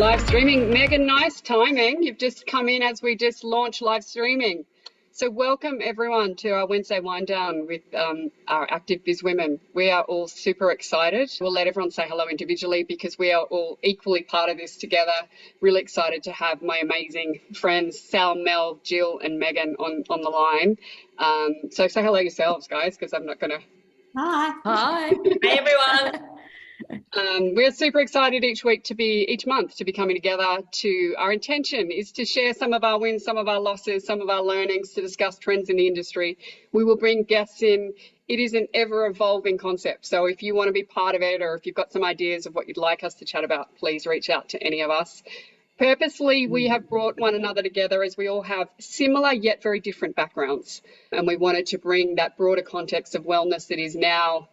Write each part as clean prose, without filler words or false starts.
live streaming. Megan, nice timing. You've just come in as we just launched live streaming. So welcome everyone to our Wednesday wind down with our ActiveBizWomen. We are all super excited. We'll let everyone say hello individually because we are all equally part of this together. Really excited to have my amazing friends, Sal, Mel, Jill and Megan on the line. So say hello yourselves, guys, because I'm not going to. Hi. Hi. Hey, everyone. We're super excited each month to be coming together. Our intention is to share some of our wins, some of our losses, some of our learnings, to discuss trends in the industry. We will bring guests in. It is an ever evolving concept. So if you want to be part of it, or if you've got some ideas of what you'd like us to chat about, please reach out to any of us. Purposely, we have brought one another together as we all have similar yet very different backgrounds. And we wanted to bring that broader context of wellness that is now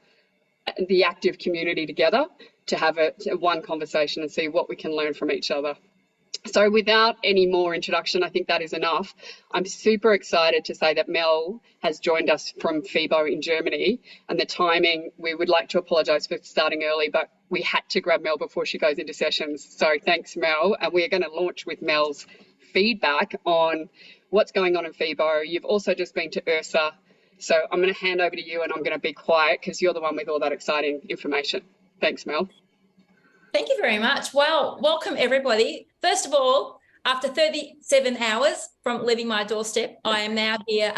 the active community together to have one conversation and see what we can learn from each other. So without any more introduction, I think that is enough. I'm super excited to say that Mel has joined us from FIBO in Germany, and the timing, we would like to apologise for starting early, but we had to grab Mel before she goes into sessions. So thanks, Mel. And we're going to launch with Mel's feedback on what's going on in FIBO. You've also just been to IHRSA. So I'm going to hand over to you and I'm going to be quiet because you're the one with all that exciting information. Thanks, Mel. Thank you very much. Well, welcome everybody. First of all, after 37 hours from leaving my doorstep, I am now here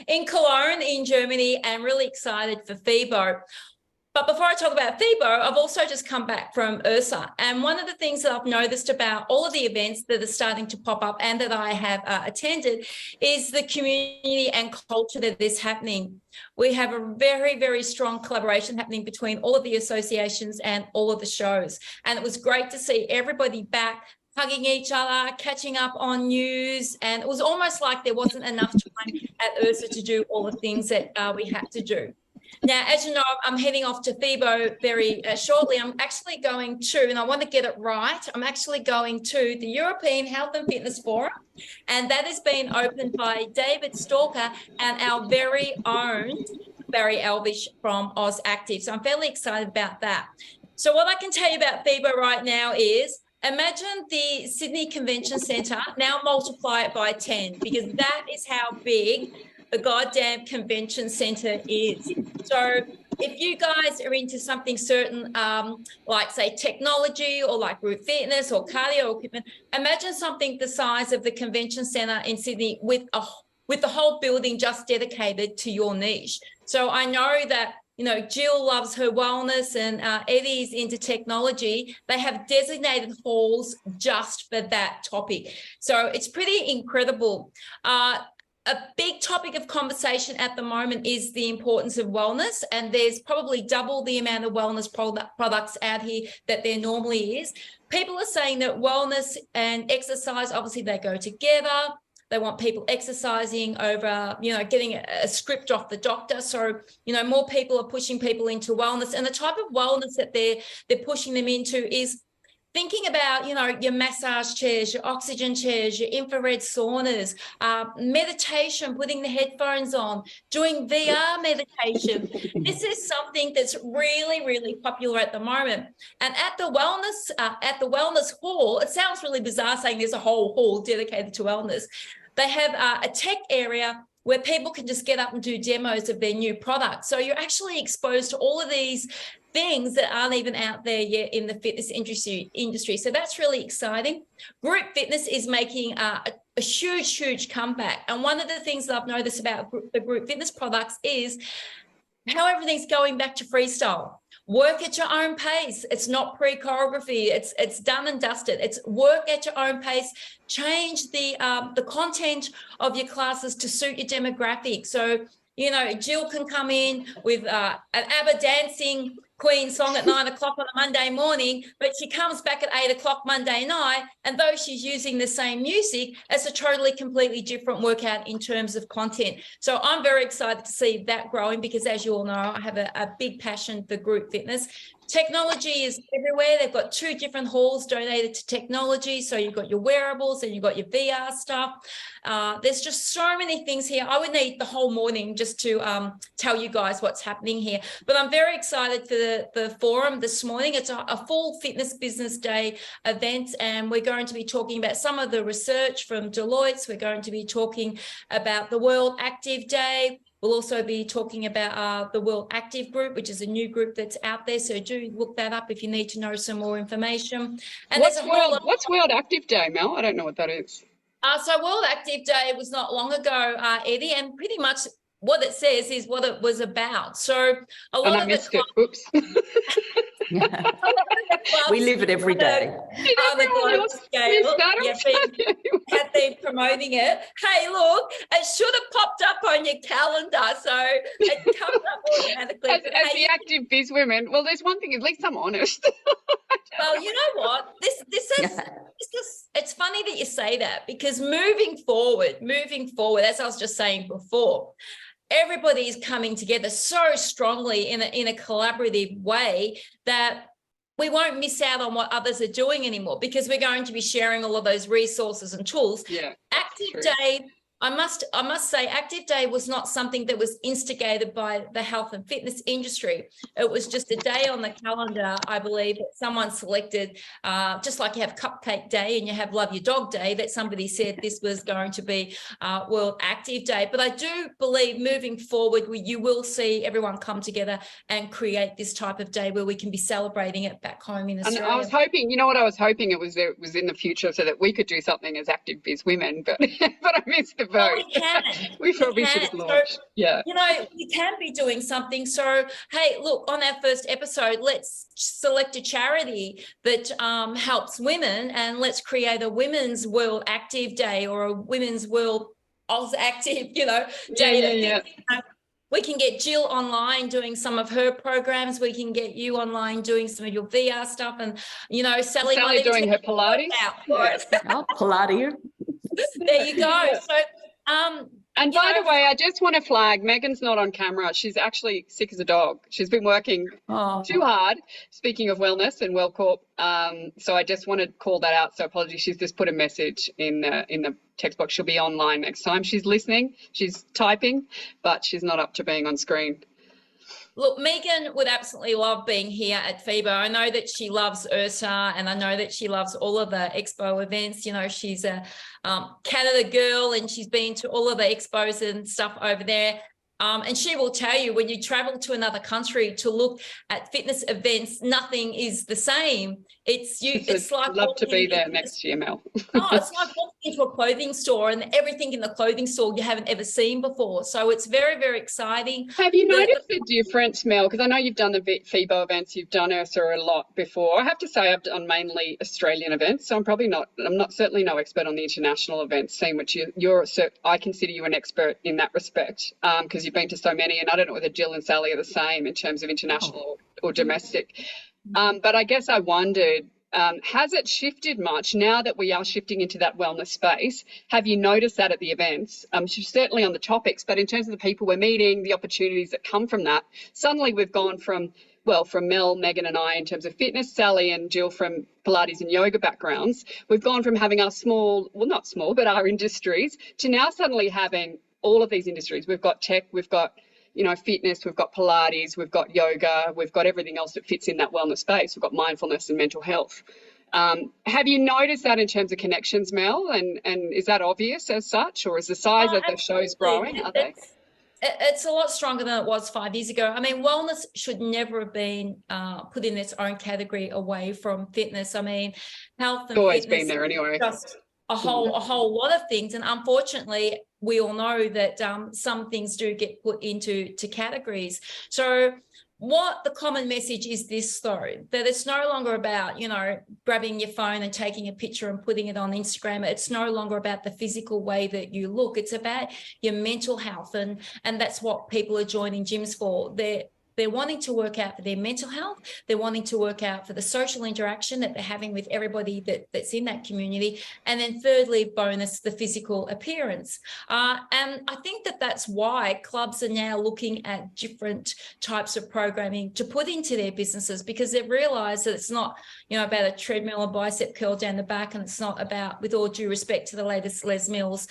in Cologne in Germany and really excited for FIBO. But before I talk about FIBO, I've also just come back from IHRSA. And one of the things that I've noticed about all of the events that are starting to pop up and that I have attended is the community and culture that is happening. We have a very, very strong collaboration happening between all of the associations and all of the shows. And it was great to see everybody back, hugging each other, catching up on news. And it was almost like there wasn't enough time at IHRSA to do all the things that we had to do. Now, as you know, I'm heading off to FIBO very shortly. I'm actually going to, and I want to get it right, I'm actually going to the European Health and Fitness Forum, and that has been opened by David Stalker and our very own Barry Elvish from AusActive. So I'm fairly excited about that. So what I can tell you about FIBO right now is, imagine the Sydney Convention Centre, now multiply it by 10, because that is how big the goddamn convention centre is. So if you guys are into something certain, like say technology or like group fitness or cardio equipment, imagine something the size of the convention centre in Sydney with the whole building just dedicated to your niche. So I know that, you know, Jill loves her wellness and Eddie's into technology. They have designated halls just for that topic. So it's pretty incredible. A big topic of conversation at the moment is the importance of wellness, and there's probably double the amount of wellness products out here that there normally is. People are saying that wellness and exercise, obviously they go together. They want people exercising over, you know, getting a script off the doctor. So, you know, more people are pushing people into wellness, and the type of wellness that they're pushing them into is thinking about, you know, your massage chairs, your oxygen chairs, your infrared saunas, meditation, putting the headphones on, doing VR meditation. This is something that's really, really popular at the moment. And at the wellness hall, it sounds really bizarre saying there's a whole hall dedicated to wellness. They have a tech area where people can just get up and do demos of their new products. So you're actually exposed to all of these things that aren't even out there yet in the fitness industry. So that's really exciting. Group fitness is making a huge, huge comeback. And one of the things that I've noticed about the group fitness products is how everything's going back to freestyle. Work at your own pace. It's not pre-choreography. It's done and dusted. It's work at your own pace. Change the content of your classes to suit your demographic. So, you know, Jill can come in with an ABBA dancing Queen song at 9 o'clock on a Monday morning, but she comes back at 8 o'clock Monday night, and though she's using the same music, it's a totally, completely different workout in terms of content. So I'm very excited to see that growing because, as you all know, I have a big passion for group fitness. Technology is everywhere. They've got 2 different halls donated to technology. So you've got your wearables and you've got your VR stuff. There's just so many things here. I would need the whole morning just to tell you guys what's happening here. But I'm very excited for the forum this morning. It's a full Fitness Business Day event, and we're going to be talking about some of the research from Deloitte. We're going to be talking about the World Active Day. We'll also be talking about the World Active Group, which is a new group that's out there. So do look that up if you need to know some more information. And what's World Active Day, Mel? I don't know what that is. So World Active Day was not long ago, Eddie, and pretty much what it says is what it was about. So a lot I missed it. Oops. We live it every day. Have been promoting it. Hey, look, it should have popped up on your calendar, so it comes up automatically. As the ActiveBizWomen, well, there's one thing, at least I'm honest. Well, you know what? This is it's funny that you say that, because moving forward, as I was just saying before, everybody is coming together so strongly in a collaborative way that we won't miss out on what others are doing anymore, because we're going to be sharing all of those resources and tools. Yeah, Active Day, I must say, Active Day was not something that was instigated by the health and fitness industry. It was just a day on the calendar, I believe, that someone selected, just like you have Cupcake Day and you have Love Your Dog Day, that somebody said this was going to be World Active Day. But I do believe moving forward, you will see everyone come together and create this type of day where we can be celebrating it back home in Australia. And I was hoping, you know what I was hoping it was in the future, so that we could do something as ActiveBizWomen, but I missed the vote. Well, we can. We probably should have launched. So, yeah. You know, we can be doing something. So, hey, look, on our first episode, let's select a charity that helps women, and let's create a Women's World Active Day or a Women's World AusActive, day. Yeah. We can get Jill online doing some of her programs. We can get you online doing some of your VR stuff, and Sally doing her Pilates. Oh, Pilates. There you go. So, and by the way, I just want to flag, Megan's not on camera. She's actually sick as a dog. She's been working too hard, speaking of wellness and WellCorp. So I just want to call that out. So apologies. She's just put a message in the text box. She'll be online next time. She's listening. She's typing, but she's not up to being on screen. Look, Megan would absolutely love being here at FIBO. I know that she loves IHRSA, and I know that she loves all of the expo events. She's a Canada girl, and she's been to all of the expos and stuff over there. And she will tell you, when you travel to another country to look at fitness events, nothing is the same. It's like love to be there next year, Mel. It's like walking into a clothing store, and everything in the clothing store you haven't ever seen before. So it's very, very exciting. Have you noticed the difference, Mel? Because I know you've done the FIBO events, you've done IHRSA a lot before. I have to say I've done mainly Australian events, so I'm certainly no expert on the international events, seeing which I consider you an expert in that respect, because you've been to so many, and I don't know whether Jill and Sally are the same in terms of international or domestic. But I guess I wondered, has it shifted much now that we are shifting into that wellness space? Have you noticed that at the events? Certainly on the topics, but in terms of the people we're meeting, the opportunities that come from that, suddenly we've gone from Mel, Megan and I in terms of fitness, Sally and Jill from Pilates and yoga backgrounds, we've gone from having our not small, but our industries, to now suddenly having all of these industries. We've got tech, we've got fitness, we've got Pilates, we've got yoga, we've got everything else that fits in that wellness space. We've got mindfulness and mental health. Have you noticed that in terms of connections, Mel? And is that obvious as such, or is the size of the shows growing? It's a lot stronger than it was 5 years ago. I mean, wellness should never have been put in its own category away from fitness. I mean, health and always fitness been there anyway. Just a whole lot of things, and unfortunately we all know that some things do get put into categories. So what the common message is this, though, that it's no longer about grabbing your phone and taking a picture and putting it on Instagram. It's no longer about the physical way that you look. It's about your mental health, and that's what people are joining gyms for. They're wanting to work out for their mental health. They're wanting to work out for the social interaction that they're having with everybody that's in that community. And then thirdly, bonus, the physical appearance. And I think that's why clubs are now looking at different types of programming to put into their businesses, because they've realised that it's not, about a treadmill or bicep curl down the back, and it's not about, with all due respect to the latest Les Mills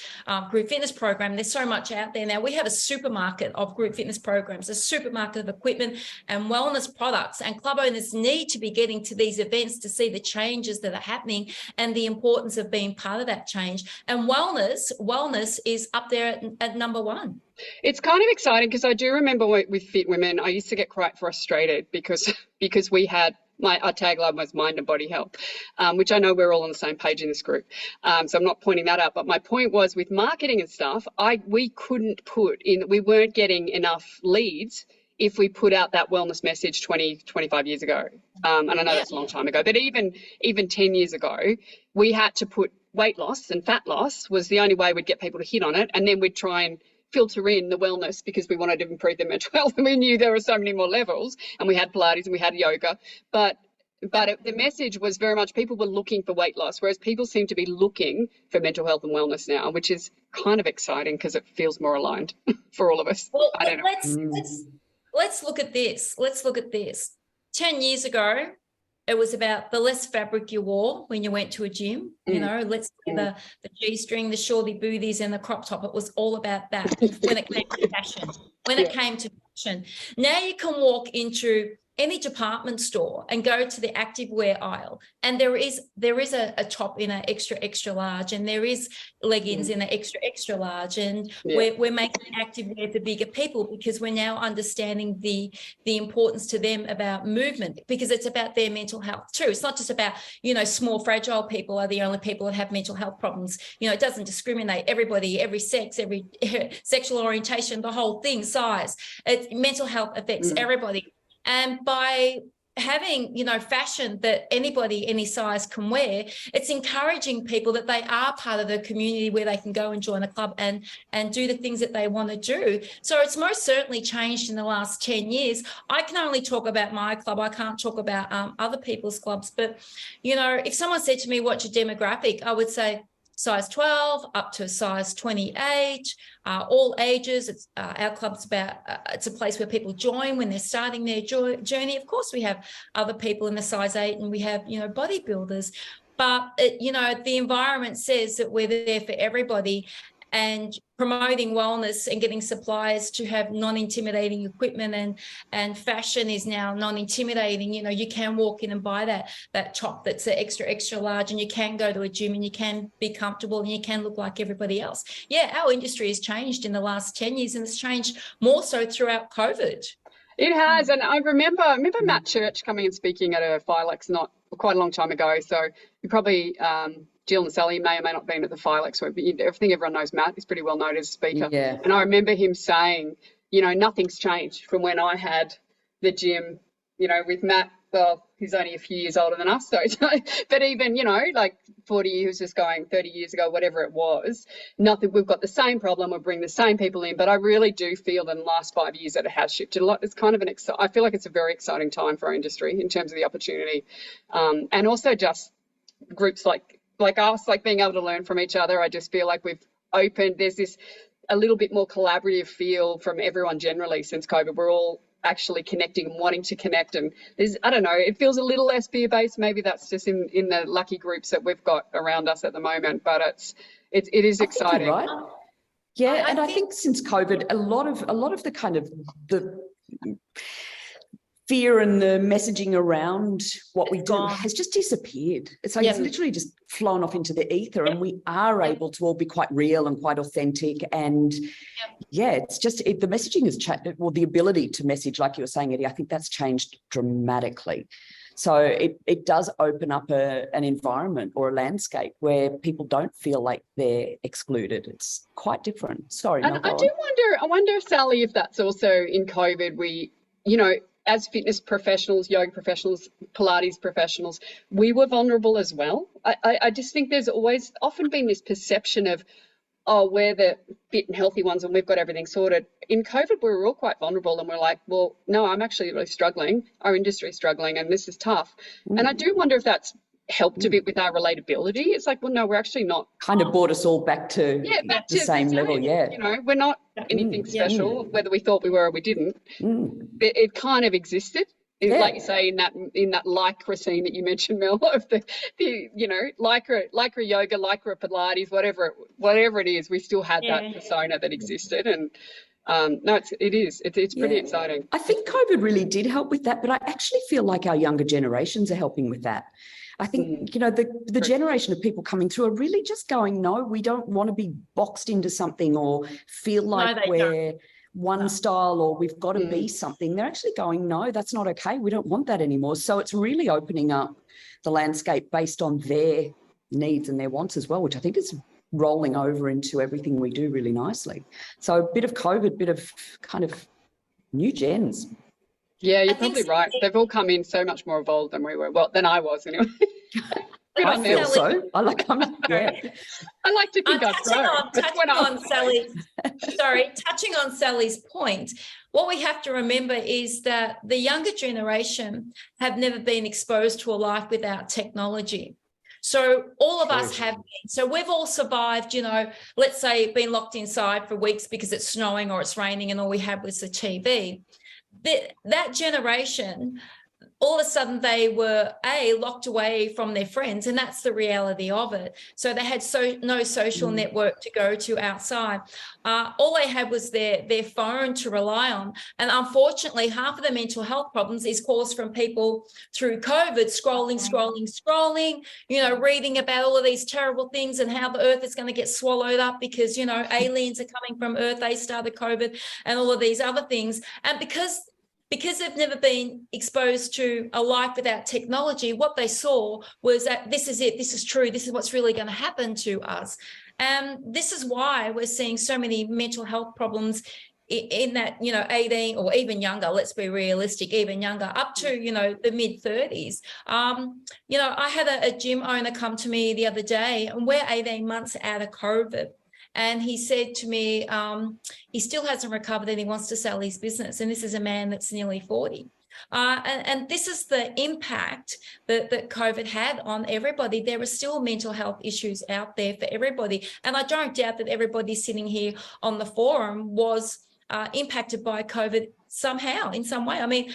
group fitness program, there's so much out there now. We have a supermarket of group fitness programs, a supermarket of equipment and wellness products, and club owners need to be getting to these events to see the changes that are happening and the importance of being part of that change. And wellness is up there at number one. It's kind of exciting, because I do remember with Fit Women, I used to get quite frustrated because we had our tagline was mind and body health, which I know we're all on the same page in this group. So I'm not pointing that out. But my point was, with marketing and stuff, we couldn't we weren't getting enough leads if we put out that wellness message 25 years ago. And I know that's a long time ago, but even 10 years ago, we had to put weight loss and fat loss was the only way we'd get people to hit on it. And then we'd try and filter in the wellness, because we wanted to improve their mental health, and we knew there were so many more levels, and we had Pilates and we had yoga, but the message was very much people were looking for weight loss, whereas people seem to be looking for mental health and wellness now, which is kind of exciting because it feels more aligned for all of us. Well, I don't know. Let's look at this. 10 years ago, it was about the less fabric you wore when you went to a gym. Let's wear the G-string, the shorty booties, and the crop top. It was all about that when it came to fashion. It came to fashion. Now you can walk into any department store and go to the activewear aisle, and there is a top in an extra large, and there is leggings in an extra large, and we're making activewear for bigger people, because we're now understanding the importance to them about movement, because it's about their mental health too. It's not just about, small fragile people are the only people that have mental health problems. It doesn't discriminate. Everybody, every sex, every sexual orientation, the whole thing, size. Mental health affects everybody. And by having, fashion that anybody, any size can wear, it's encouraging people that they are part of the community where they can go and join a club and do the things that they want to do. So it's most certainly changed in the last 10 years. I can only talk about my club. I can't talk about other people's clubs. But, if someone said to me, what's your demographic? I would say size 12 up to size 28, all ages. It's our club's about, it's a place where people join when they're starting their journey. Of course, we have other people in the size 8, and we have, bodybuilders, but the environment says that we're there for everybody, and promoting wellness and getting suppliers to have non-intimidating equipment, and fashion is now non-intimidating. You can walk in and buy that top that's an extra large, and you can go to a gym and you can be comfortable and you can look like everybody else. Yeah, our industry has changed in the last 10 years, and it's changed more so throughout COVID. It has, and I remember Matt Church coming and speaking at a Filex not quite a long time ago. So you probably Jill and Sally may or may not have been at the Filex, but I think everyone knows Matt. He's pretty well known as a speaker. Yeah. And I remember him saying, nothing's changed from when I had the gym, with Matt. Well, he's only a few years older than us, so but even, like 40 years, just going 30 years ago, whatever it was, nothing. We've got the same problem. We're bringing the same people in, but I really do feel that in the last 5 years that it has shifted a lot. It's kind of I feel like it's a very exciting time for our industry in terms of the opportunity, and also just groups like us, like being able to learn from each other. I just feel like we've opened. There's this a little bit more collaborative feel from everyone generally since COVID. We're all actually connecting and wanting to connect, and there's, I don't know, it feels a little less fear-based. Maybe that's just in the lucky groups that we've got around us at the moment, but it is exciting. Right. Yeah, and I think since COVID, a lot of the kind of the fear and the messaging around what we do has just disappeared. It's like it's literally just flown off into the ether, and we are able to all be quite real and quite authentic. And it's just the messaging has changed. Well, the ability to message, like you were saying, Eddie, I think that's changed dramatically. So it does open up an environment or a landscape where people don't feel like they're excluded. It's quite different. Sorry, and I wonder, Sally, if that's also in COVID. We, as fitness professionals, yoga professionals, Pilates professionals, we were vulnerable as well. I just think there's often been this perception of oh, we're the fit and healthy ones and we've got everything sorted. In COVID, we were all quite vulnerable and we're like, well, no, I'm actually really struggling. Our industry's struggling and this is tough. And I do wonder if that's helped a bit with our relatability. It's like, well, no, we're actually not. Kind of brought us all back to the same level, yeah. You know, we're not anything special, whether we thought we were or we didn't. It kind of existed. Like you say, in that lycra scene that you mentioned, Mel, of the you know, lycra yoga, lycra Pilates, whatever it is, we still had that persona that existed. And no, it's pretty exciting. I think COVID really did help with that, but I actually feel like our younger generations are helping with that. I think, you know, the generation of people coming through are really just going, no, we don't want to be boxed into something or feel like we're one style or we've got to be something. They're actually going, no, that's not okay. We don't want that anymore. So it's really opening up the landscape based on their needs and their wants as well, which I think is rolling over into everything we do really nicely. So a bit of COVID, bit of kind of new gens. Yeah, you're probably right. They've all come in so much more evolved than we were. Well, than I was anyway. I feel so. I like to think touching on Sally's point, what we have to remember is that the younger generation have never been exposed to a life without technology. So all of us have been. So we've all survived, you know, let's say been locked inside for weeks because it's snowing or it's raining and all we had was the TV. That generation, all of a sudden they were locked away from their friends, and that's the reality of it. So they had no social network to go to outside. All they had was their phone to rely on. And unfortunately, half of the mental health problems is caused from people through COVID, scrolling, you know, reading about all of these terrible things and how the earth is going to get swallowed up because, you know, aliens are coming from Earth, they started COVID and all of these other things. And because they've never been exposed to a life without technology, what they saw was that this is it, this is true, this is what's really going to happen to us. And this is why we're seeing so many mental health problems in that, you know, 18 or even younger, let's be realistic, even younger, up to, you know, the mid-30s. You know, I had a gym owner come to me the other day, and we're 18 months out of COVID. And he said to me, he still hasn't recovered and he wants to sell his business. And this is a man that's nearly 40. And this is the impact that COVID had on everybody. There are still mental health issues out there for everybody. And I don't doubt that everybody sitting here on the forum was impacted by COVID somehow, in some way. I mean,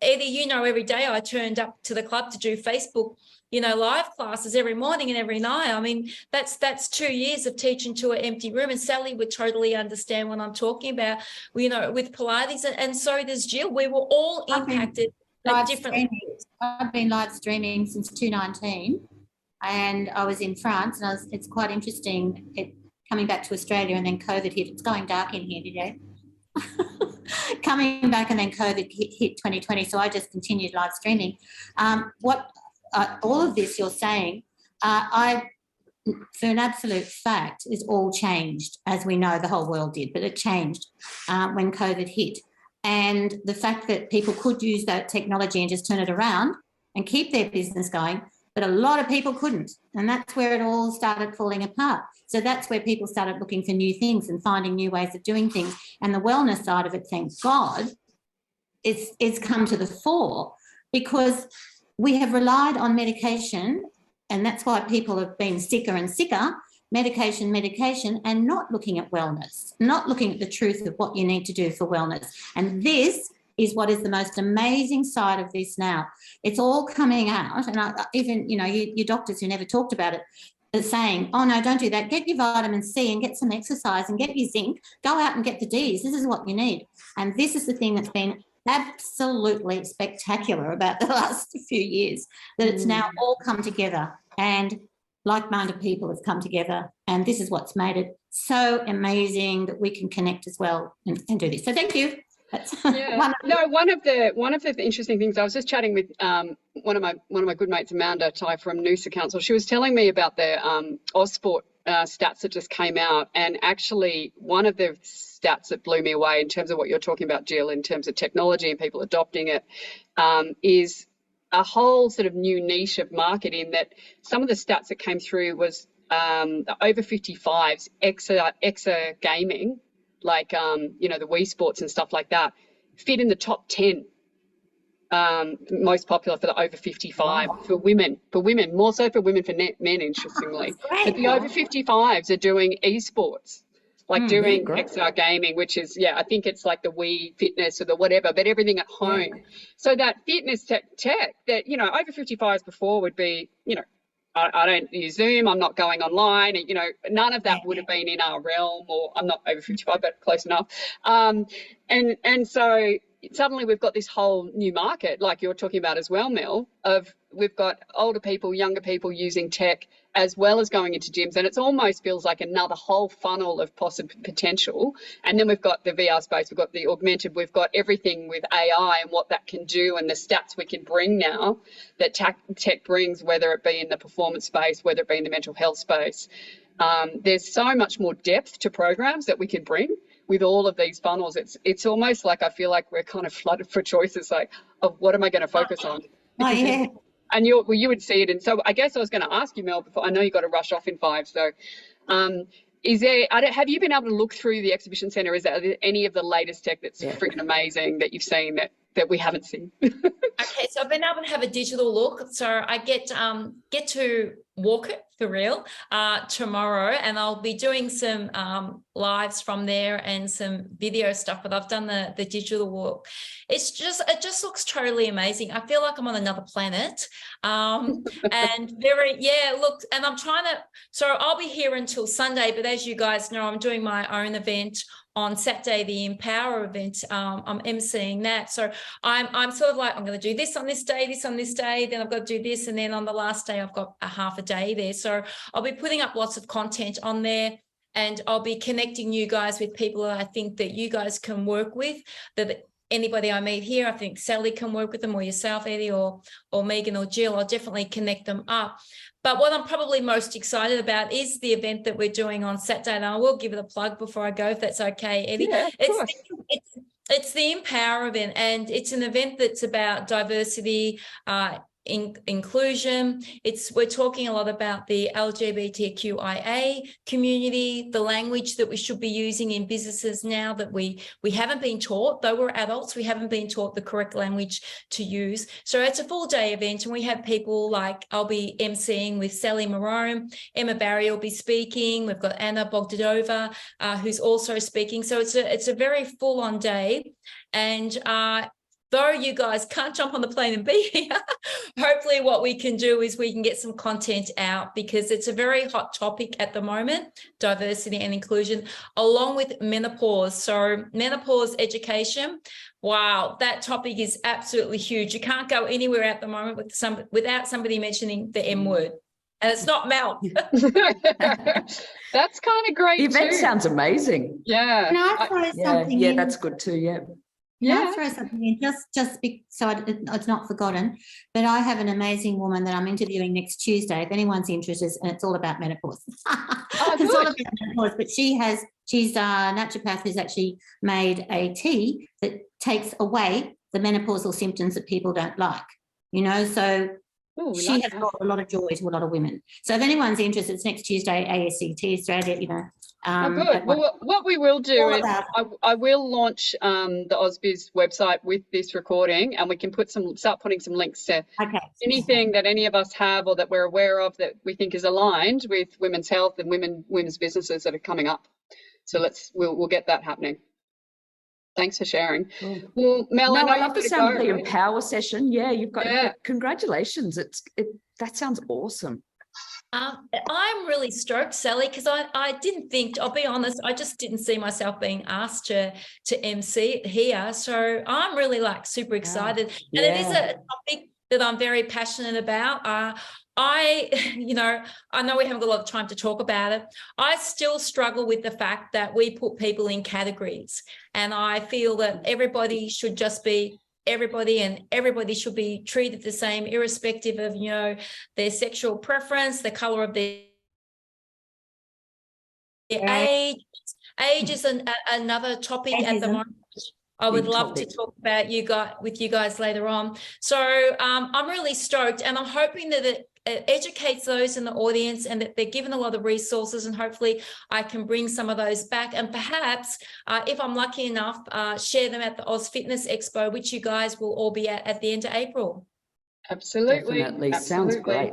Eddie, you know, every day I turned up to the club to do Facebook, you know, live classes every morning and every night. I mean, that's 2 years of teaching to an empty room. And Sally would totally understand what I'm talking about, you know, with Pilates. And so does Jill. We were all impacted at different. I've been live streaming since 2019, and I was in France, and it's quite interesting coming back to Australia, and then COVID hit. It's going dark in here today. Coming back, and then COVID hit 2020, so I just continued live streaming. All of this you're saying, for an absolute fact, is all changed, as we know the whole world did, but it changed when COVID hit. And the fact that people could use that technology and just turn it around and keep their business going, but a lot of people couldn't. And that's where it all started falling apart. So that's where people started looking for new things and finding new ways of doing things. And the wellness side of it, thank God, it's come to the fore, because we have relied on medication, and that's why people have been sicker and sicker, medication, and not looking at wellness, not looking at the truth of what you need to do for wellness. And this is what is the most amazing side of this now. It's all coming out, and even, you know, your doctors who never talked about it are saying, oh, no, don't do that. Get your vitamin C and get some exercise and get your zinc. Go out and get the Ds. This is what you need. And this is the thing that's been absolutely spectacular about the last few years, that it's now all come together, and like-minded people have come together, and this is what's made it so amazing that we can connect as well and do this. So thank you. That's one of the interesting things, I was just chatting with one of my good mates, Amanda Ty from Noosa Council. She was telling me about the Ausport stats that just came out, and actually one of the stats that blew me away in terms of what you're talking about, Jill, in terms of technology and people adopting it, is a whole sort of new niche of market, in that some of the stats that came through was the over 55s, EXA gaming, like, you know, the Wii Sports and stuff like that, fit in the top 10 most popular for the over 55 for women, more so for women, for men, interestingly. But the over 55s are doing esports, like doing XR gaming, which is, I think it's like the Wii Fitness or the whatever, but everything at home. So that fitness tech that, you know, over 55s before would be, you know, I don't use Zoom, I'm not going online, you know, none of that would have been in our realm, or I'm not over 55, but close enough. And so suddenly we've got this whole new market, like you're talking about as well, Mel, of we've got older people, younger people using tech as well as going into gyms, and it almost feels like another whole funnel of possible potential. And then we've got the VR space, we've got the augmented, we've got everything with AI and what that can do, and the stats we can bring now that tech brings, whether it be in the performance space, whether it be in the mental health space. There's so much more depth to programs that we can bring with all of these funnels. It's almost like I feel like we're kind of flooded for choices, like, of what am I going to focus on? And you would see it. And so I guess I was going to ask you, Mel, before, I know you got to rush off in 5. So have you been able to look through the exhibition centre? Is there any of the latest tech that's freaking amazing that you've seen that we haven't seen? Okay, so I've been able to have a digital look. So I get to walk it for real tomorrow, and I'll be doing some lives from there and some video stuff, but I've done the digital walk. It just looks totally amazing. I feel like I'm on another planet, and look, and I'm trying to, so I'll be here until Sunday, but as you guys know, I'm doing my own event on Saturday, the Empower event. I'm emceeing that. So I'm sort of like, I'm going to do this on this day, then I've got to do this. And then on the last day, I've got a half a day there. So I'll be putting up lots of content on there, and I'll be connecting you guys with people that I think that you guys can work with, that anybody I meet here, I think Sally can work with them, or yourself, Eddie, or Megan or Jill. I'll definitely connect them up. But what I'm probably most excited about is the event that we're doing on Saturday. And I will give it a plug before I go, if that's okay, Eddie. Yeah, it's the Empower event, and it's an event that's about diversity, inclusion. We're talking a lot about the LGBTQIA community, the language that we should be using in businesses now that we haven't been taught, though we're adults, we haven't been taught the correct language to use. So it's a full day event, and we have people like, I'll be emceeing with Sally Marone, Emma Barry will be speaking, we've got Anna Bogdanova who's also speaking. So it's a very full on day, and though you guys can't jump on the plane and be here, hopefully what we can do is we can get some content out, because it's a very hot topic at the moment, diversity and inclusion, along with menopause. So menopause education, wow, that topic is absolutely huge. You can't go anywhere at the moment without somebody mentioning the M word. And it's not Mel. That's kind of great. The event sounds amazing. Yeah. Can I throw something in? That's good too, Can I throw something in, just so it's not forgotten? But I have an amazing woman that I'm interviewing next Tuesday, if anyone's interested, and it's all about menopause. It's all about menopause, but she's a naturopath who's actually made a tea that takes away the menopausal symptoms that people don't like, you know, so she has brought a lot of joy to a lot of women. So if anyone's interested, it's next Tuesday, ASCT Australia, you know. Good. Well, what we will do is I will launch the AusBiz website with this recording, and we can start putting some links to anything that any of us have or that we're aware of that we think is aligned with women's health and women's businesses that are coming up. So we'll get that happening. Thanks for sharing. Well, Mel, I love the sound of the Empower session. Yeah, you've got congratulations. That sounds awesome. I'm really stoked, Sally, because I didn't think, I'll be honest, I just didn't see myself being asked to MC here. So I'm really super excited. And it is a topic that I'm very passionate about. I know we haven't got a lot of time to talk about it. I still struggle with the fact that we put people in categories, and I feel that everybody should just be everybody, and everybody should be treated the same, irrespective of, you know, their sexual preference, the color of their age. Age is another topic at the moment. I would love to talk about with you guys later on. So I'm really stoked, and I'm hoping that it educates those in the audience, and that they're given a lot of resources, and hopefully I can bring some of those back, and perhaps if I'm lucky enough, share them at the Ausfitness Expo, which you guys will all be at the end of April. Absolutely. Definitely. Sounds great.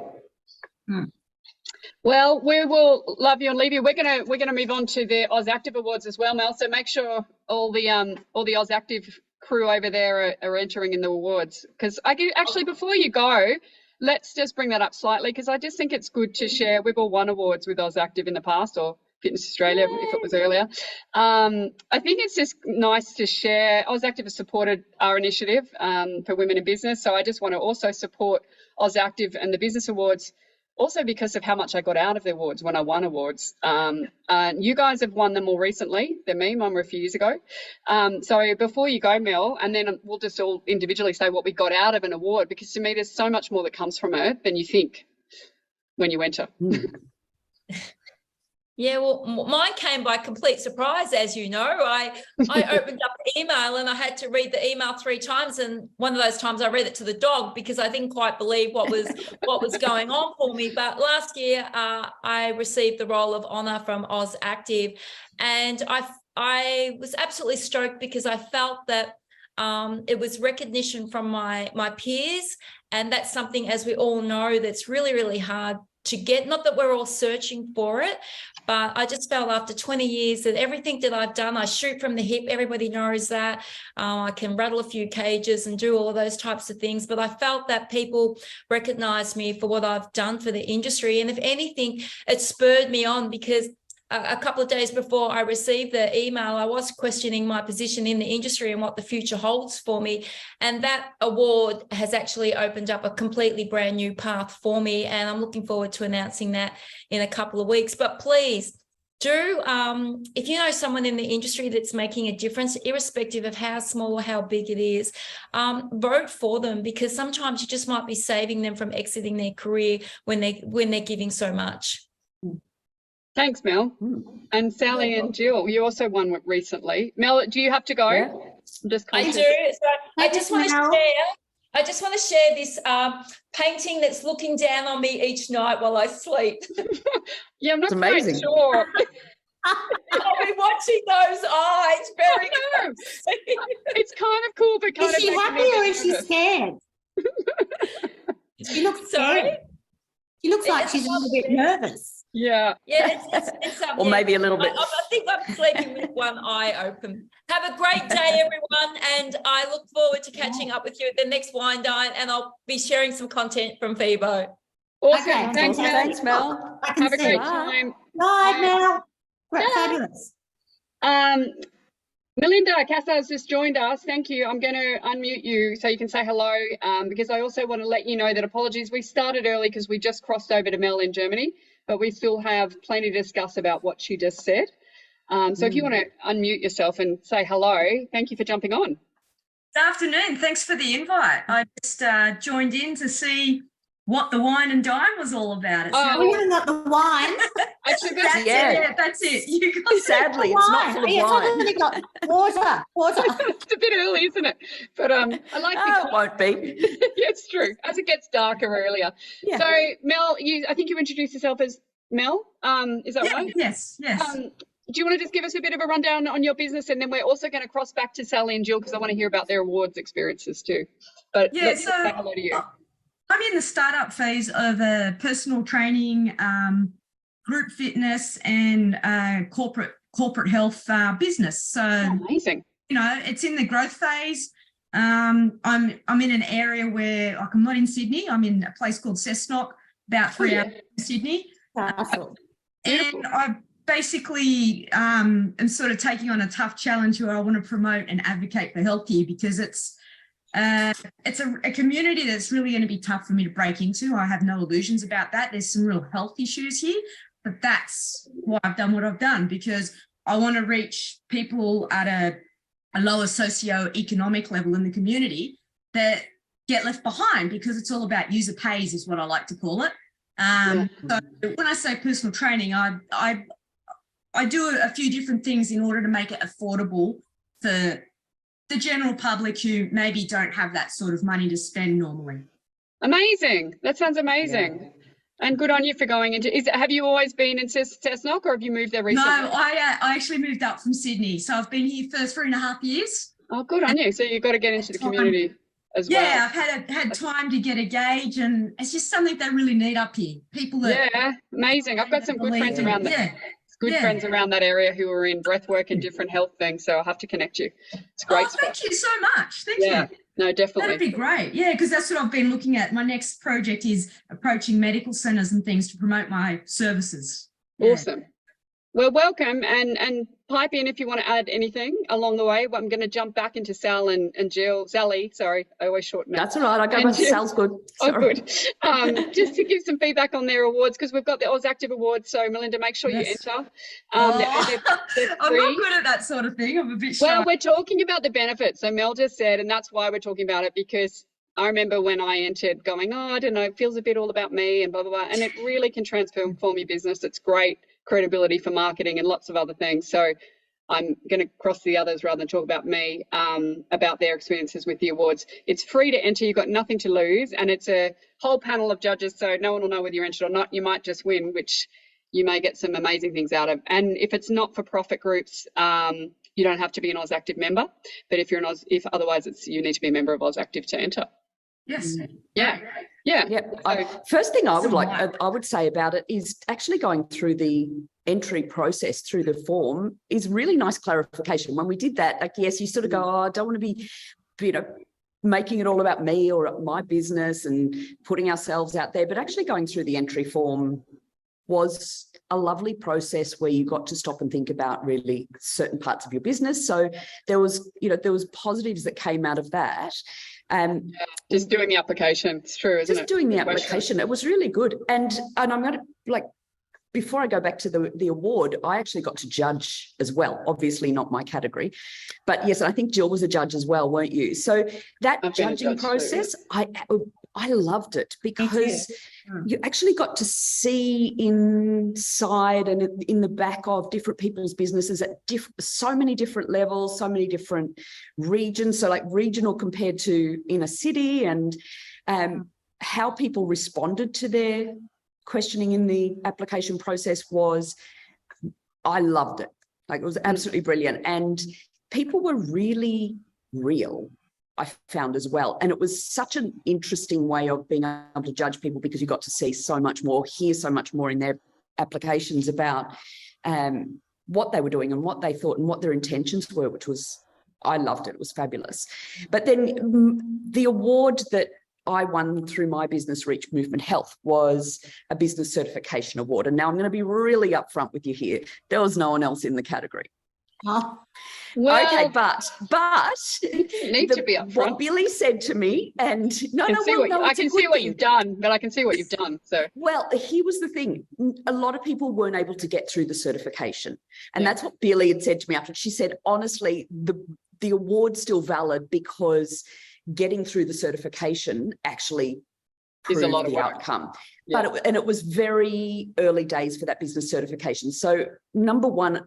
Well, we will love you and leave you. We're gonna move on to the AusActive Awards as well, Mel. So make sure all the AusActive crew over there are entering in the awards. Because actually, before you go, let's just bring that up slightly, because I just think it's good to share. We've all won awards with AusActive in the past, or Fitness Australia if it was earlier. I think it's just nice to share. AusActive has supported our initiative for women in business, so I just want to also support AusActive and the Business Awards, also because of how much I got out of the awards when I won awards. And you guys have won them more recently than me. Mine were a few years ago. So before you go, Mel, and then we'll just all individually say what we got out of an award, because to me there's so much more that comes from it than you think when you enter. Yeah, well, mine came by complete surprise, as you know. I opened up the email and I had to read the email 3 times, and one of those times I read it to the dog because I didn't quite believe what was going on for me. But last year I received the role of honour from AusActive, and I was absolutely stoked because I felt that it was recognition from my peers, and that's something, as we all know, that's really, really hard to get. Not that we're all searching for it, but I just felt after 20 years that everything that I've done, I shoot from the hip. Everybody knows that. I can rattle a few cages and do all of those types of things. But I felt that people recognised me for what I've done for the industry. And if anything, it spurred me on, because a couple of days before I received the email, I was questioning my position in the industry and what the future holds for me. And that award has actually opened up a completely brand new path for me. And I'm looking forward to announcing that in a couple of weeks. But please do, if you know someone in the industry that's making a difference, irrespective of how small or how big it is, vote for them, because sometimes you just might be saving them from exiting their career when they're giving so much. Thanks, Mel. And Sally and Jill, you also won recently. Mel, do you have to go? Yeah. I'm just conscious. I do. So I just want to share this painting that's looking down on me each night while I sleep. Yeah, I'm not quite sure. I'll be watching those eyes very close. It's kind of cool, but kind of. Is she happy or is she scared? She looks scared. She looks like she's a little bit nervous. Yeah. Yeah, it's or maybe a little bit. I think I'm sleeping with one eye open. Have a great day, everyone, and I look forward to catching up with you at the next Wine Dine, and I'll be sharing some content from FIBO. Awesome. Okay. Thanks, Mel. Thanks, Mel. Have a great time. Bye, Mel. Fabulous. Melinda Cassar has just joined us. Thank you. I'm going to unmute you so you can say hello, because I also want to let you know that apologies. We started early because we just crossed over to Mel in Germany, but we still have plenty to discuss about what she just said. So if you want to unmute yourself and say hello, thank you for jumping on. Good afternoon. Thanks for the invite. I just joined in to see what the Wine and Dine was all about. We haven't got the wine. Actually, that's it. You got Sadly, it's not full of wine. It's only got water. It's a bit early, isn't it? But I like it won't be. Yeah, it's true. As it gets darker earlier. Yeah. So Mel, I think you introduced yourself as Mel. Is that right? Yes. Do you want to just give us a bit of a rundown on your business, and then we're also going to cross back to Sally and Jill because I want to hear about their awards experiences too. But let's say hello to you. I'm in the startup phase of a personal training, group fitness, and corporate health business. So amazing. You know, it's in the growth phase. I'm in an area where, like, I'm not in Sydney. I'm in a place called Cessnock, about 3 hours from Sydney. Awesome. And I basically am sort of taking on a tough challenge where I want to promote and advocate for health here, because it's a community that's really going to be tough for me to break into. I have no illusions about that. There's some real health issues here, but that's why I've done what I've done, because I want to reach people at a lower socio-economic level in the community that get left behind, because it's all about user pays is what I like to call it. So when I say personal training, I do a few different things in order to make it affordable for the general public who maybe don't have that sort of money to spend normally. Amazing. That sounds amazing. And good on you for going into. Have you always been in Cessnock, or have you moved there recently? No, I actually moved up from Sydney, so I've been here for 3.5 years. Oh, good on you. So you've got to get into the community as well. Yeah, I've had time to get a gauge, and it's just something they really need up here. People that amazing. I've got some good friends around that. Good friends around that area who are in breathwork and different health things. So I'll have to connect you. It's great. Thank you so much. Thank you. No, definitely. That'd be great. Yeah, because that's what I've been looking at. My next project is approaching medical centres and things to promote my services. Awesome. Well, welcome, and pipe in if you want to add anything along the way. I'm going to jump back into Sal and Jill. Sally, sorry, I always shorten it. That's all right. I go back to Sal's good. Sorry. Oh, good. Just to give some feedback on their awards, because we've got the AusActive Awards. So, Melinda, make sure you enter. They're I'm not good at that sort of thing. I'm a bit shy. Well, we're talking about the benefits. So Mel just said, and that's why we're talking about it, because I remember when I entered going, I don't know, it feels a bit all about me and blah, blah, blah. And it really can transform your business. It's great credibility for marketing and lots of other things. So I'm going to cross the others rather than talk about me, about their experiences with the awards. It's free to enter. You've got nothing to lose. And it's a whole panel of judges. So no one will know whether you're entered or not. You might just win, which you may get some amazing things out of. And if it's not for profit groups, you don't have to be an AusActive member. But if you're if otherwise you need to be a member of AusActive to enter. Yes. Yeah. First thing I would say about it is actually going through the entry process through the form is really nice clarification. When we did that, like, yes, you sort of go, I don't want to be, making it all about me or my business and putting ourselves out there, but actually going through the entry form was a lovely process where you got to stop and think about really certain parts of your business. So there was positives that came out of that. Just doing the application. It's true, isn't it? Just doing the application. It was really good. And I'm going to, before I go back to the award, I actually got to judge as well. Obviously not my category, but yes, I think Jill was a judge as well, weren't you? So that judging process, I loved it because you actually got to see inside and in the back of different people's businesses at so many different levels, so many different regions. So like regional compared to in a city, and how people responded to their questioning in the application process I loved it. Like, it was absolutely brilliant. And people were really real, I found as well. And it was such an interesting way of being able to judge people, because you got to see so much more, hear so much more in their applications about what they were doing and what they thought and what their intentions were, which was, I loved it. It was fabulous. But then the award that I won through my business, Reach Movement Health, was a business certification award. And now I'm going to be really upfront with you here. There was no one else in the category. Oh. Well, okay, but you need to be upfront. What Billy said to me, and I can see what you've done, but I can see what you've done. So, well, here was the thing: a lot of people weren't able to get through the certification, and that's what Billy had said to me after. She said, honestly, the award's still valid because getting through the certification actually proved is a lot of the work. outcome. Yeah. But it was very early days for that business certification. So number one,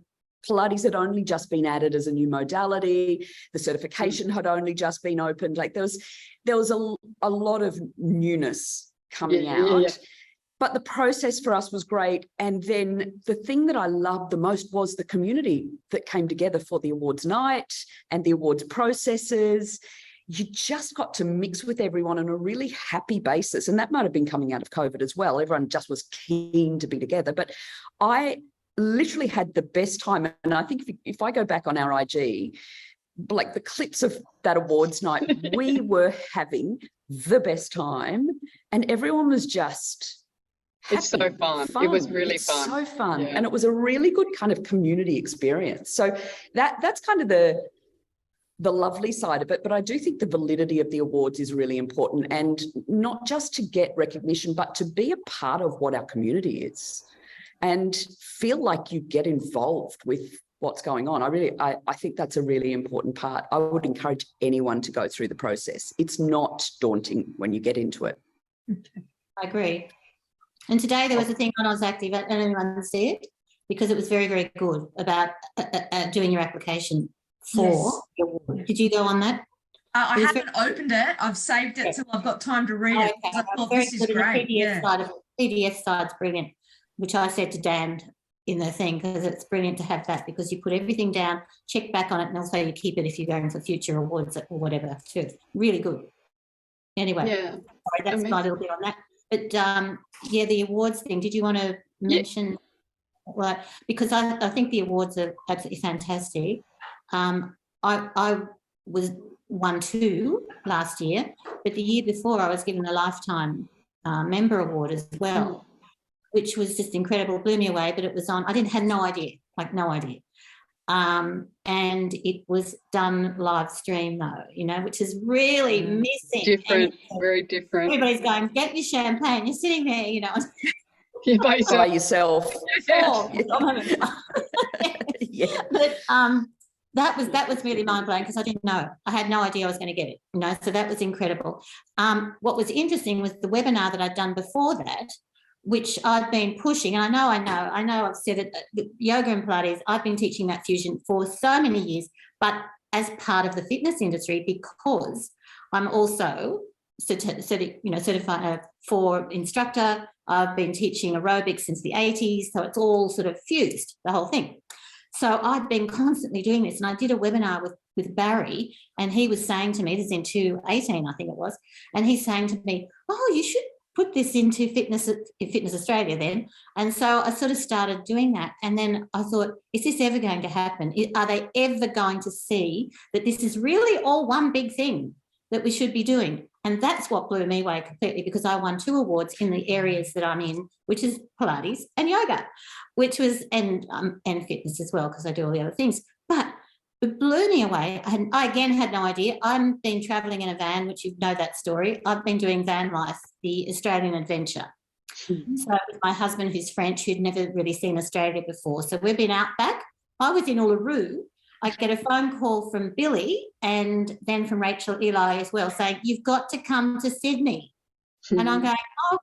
Pilates had only just been added as a new modality. The certification had only just been opened. Like, there was a lot of newness coming out. Yeah. But the process for us was great. And then the thing that I loved the most was the community that came together for the awards night and the awards processes. You just got to mix with everyone on a really happy basis. And that might have been coming out of COVID as well. Everyone just was keen to be together. But I literally had the best time. And I think if I go back on our IG, like the clips of that awards night, we were having the best time and everyone was just happy. It's so fun. It was really fun. So fun. Yeah. And it was a really good kind of community experience. So that's kind of the lovely side of it. But I do think the validity of the awards is really important, and not just to get recognition, but to be a part of what our community is and feel like you get involved with what's going on. I think that's a really important part. I would encourage anyone to go through the process. It's not daunting when you get into it. I agree. And today there was a thing on AusActive, I don't know if anyone see it, because it was very, very good about doing your application for the award. Did you go on that? I haven't opened it. I've saved it till I've got time to read it. I thought this is great. Yeah. PDF side's brilliant, which I said to Dan in the thing, because it's brilliant to have that, because you put everything down, check back on it, and also you keep it if you're going for future awards or whatever too. Really good. Anyway, Yeah, sorry, that's my little bit on that. But yeah, the awards thing, did you want to mention? Well, because I think the awards are absolutely fantastic. I was won 2 last year, but the year before I was given a lifetime member award as well, which was just incredible, blew me away. But it was on, had no idea, like no idea. And it was done live stream though, you know, which is really missing. Different, very different. Everybody's going, get your champagne. You're sitting there, you know. You're by yourself. Yeah. But that was really mind blowing, because I didn't know. I had no idea I was going to get it, you know. So that was incredible. What was interesting was the webinar that I'd done before that, which I've been pushing, and I know I've said it, yoga and Pilates, I've been teaching that fusion for so many years, but as part of the fitness industry, because I'm also certified for instructor. I've been teaching aerobics since the 80s, so it's all sort of fused, the whole thing. So I've been constantly doing this, and I did a webinar with Barry, and he was saying to me, this is in 2018, I think it was, and he's saying to me, oh, you should put this into Fitness Australia then. And so I sort of started doing that. And then I thought, is this ever going to happen? Are they ever going to see that this is really all one big thing that we should be doing? And that's what blew me away completely, because I won 2 awards in the areas that I'm in, which is Pilates and yoga, which was, and fitness as well, because I do all the other things. But it blew me away. I again had no idea. I've been travelling in a van, which you know that story. I've been doing van life, the Australian adventure. Mm-hmm. So with my husband, who's French, who'd never really seen Australia before. So we've been out back. I was in Uluru. I get a phone call from Billy and then from Rachel Eli as well, saying, you've got to come to Sydney. Mm-hmm. And I'm going, oh,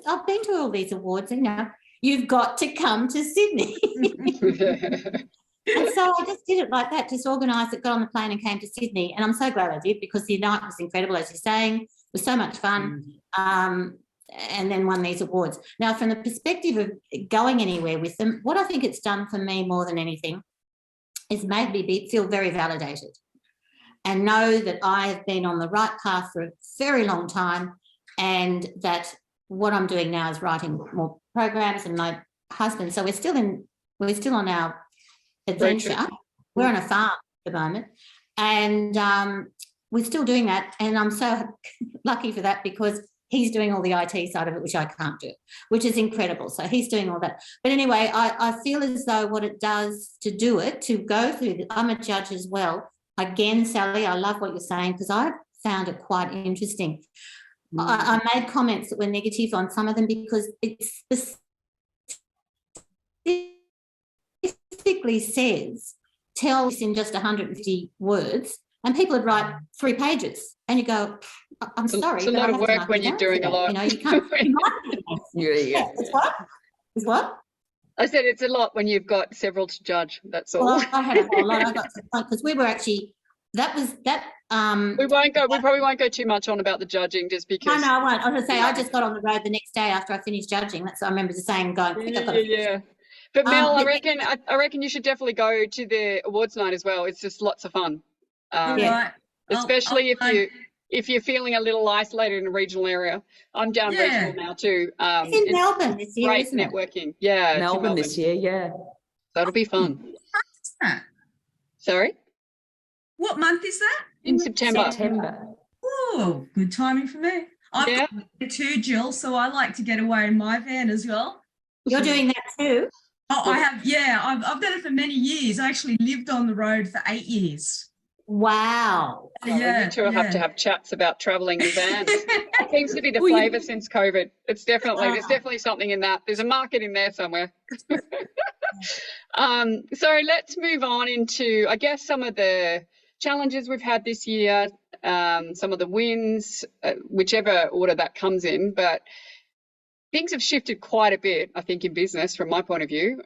I've been to all these awards, you know, you've got to come to Sydney. And so I just did it like that, just organised it, got on the plane and came to Sydney. And I'm so glad I did, because the night was incredible, as you're saying. It was so much fun, and then won these awards. Now, from the perspective of going anywhere with them, what I think it's done for me more than anything is made me feel very validated and know that I have been on the right path for a very long time, and that what I'm doing now is writing more programs. And my husband, so we're still on our adventure. We're on a farm at the moment, and we're still doing that, and I'm so lucky for that, because he's doing all the IT side of it, which I can't do, which is incredible. So he's doing all that. But anyway, I feel as though what it does to do it, to go through, I'm a judge as well. Again, Sally, I love what you're saying, because I found it quite interesting. I made comments that were negative on some of them, because it specifically says, tell us in just 150 words, and people would write 3 pages, and you go, I'm sorry. It's a lot of work when you're doing a lot. You know, you can't. Yeah. It's what? It's what? I said it's a lot when you've got several to judge. That's all. Well, I had a whole lot. I got to the point, because we were actually, that was that. We probably won't go too much on about the judging, just because. No, I won't. I was going to say, I just got on the road the next day after I finished judging. That's what I remember saying, going, yeah. But Mel, I reckon you should definitely go to the awards night as well. It's just lots of fun. Right. Especially if you're feeling a little isolated in a regional area. I'm down regional now too. It's in Melbourne this year, great isn't it? networking. Yeah, Melbourne this year, yeah. That'll be fun. What month is that? Sorry? What month is that? In September. Oh, good timing for me. I've got 2, Jill, so I like to get away in my van as well. You're doing that too? Oh, I have, yeah. I've done it for many years. I actually lived on the road for 8 years. Wow. Yeah, you two have to have chats about travelling in vans. It seems to be the flavour since COVID. It's definitely, there's definitely something in that. There's a market in there somewhere. So let's move on into, I guess, some of the challenges we've had this year, some of the wins, whichever order that comes in. But things have shifted quite a bit, I think, in business from my point of view